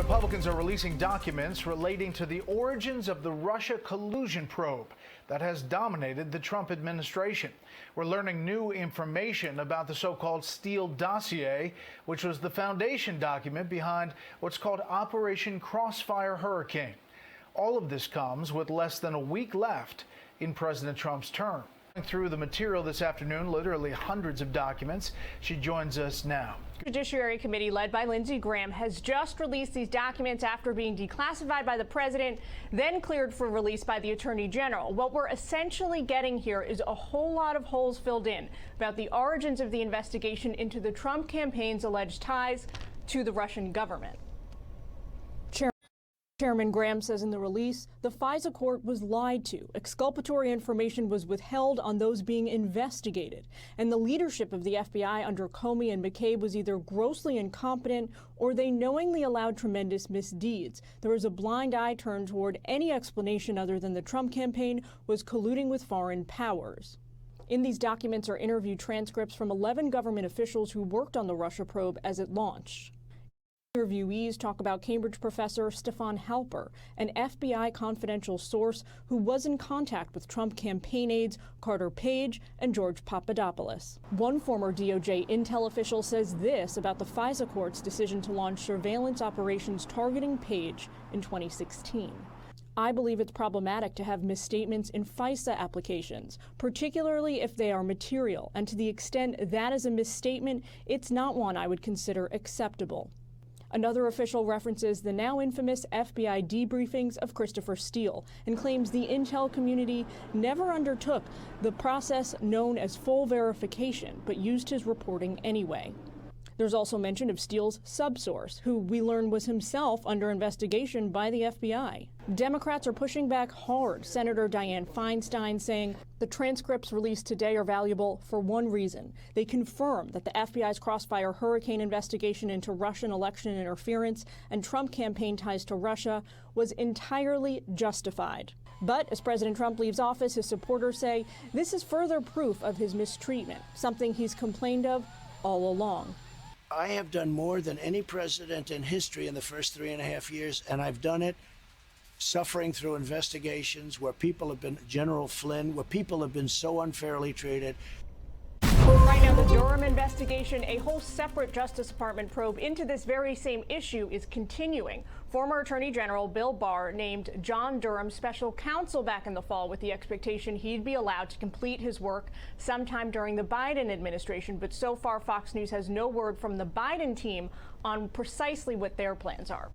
Republicans are releasing documents relating to the origins of the Russia collusion probe that has dominated the Trump administration. We're learning new information about the so-called Steele dossier, which was the foundation document behind what's called Operation Crossfire Hurricane. All of this comes with less than a week left in President Trump's term. Through the material this afternoon, literally hundreds of documents. She joins us now. Judiciary Committee led by Lindsey Graham has just released these documents after being declassified by the president, then cleared for release by the Attorney General. What we're essentially getting here is a whole lot of holes filled in about the origins of the investigation into the Trump campaign's alleged ties to the Russian government. Chairman Graham says in the release, the FISA court was lied to. Exculpatory information was withheld on those being investigated. And the leadership of the FBI under Comey and McCabe was either grossly incompetent or they knowingly allowed tremendous misdeeds. There was a blind eye turned toward any explanation other than the Trump campaign was colluding with foreign powers. In these documents are interview transcripts from 11 government officials who worked on the Russia probe as it launched. Interviewees talk about Cambridge professor Stefan Halper, an FBI confidential source who was in contact with Trump campaign aides Carter Page and George Papadopoulos. One former DOJ intel official says this about the FISA court's decision to launch surveillance operations targeting Page in 2016. I believe it's problematic to have misstatements in FISA applications, particularly if they are material, and to the extent that is a misstatement, it's not one I would consider acceptable. Another official references the now infamous FBI debriefings of Christopher Steele and claims the intel community never undertook the process known as full verification, but used his reporting anyway. There's also mention of Steele's subsource, who we learn was himself under investigation by the FBI. Democrats are pushing back hard. Senator Dianne Feinstein saying the transcripts released today are valuable for one reason. They confirm that the FBI's Crossfire Hurricane investigation into Russian election interference and Trump campaign ties to Russia was entirely justified. But as President Trump leaves office, his supporters say this is further proof of his mistreatment, something he's complained of all along. I have done more than any president in history in the first 3.5 years, and I've done it suffering through investigations where people have been, General Flynn, where people have been so unfairly treated. Right now, the Durham investigation, a whole separate Justice Department probe into this very same issue, is continuing. Former Attorney General Bill Barr named John Durham special counsel back in the fall with the expectation he'd be allowed to complete his work sometime during the Biden administration. But so far, Fox News has no word from the Biden team on precisely what their plans are.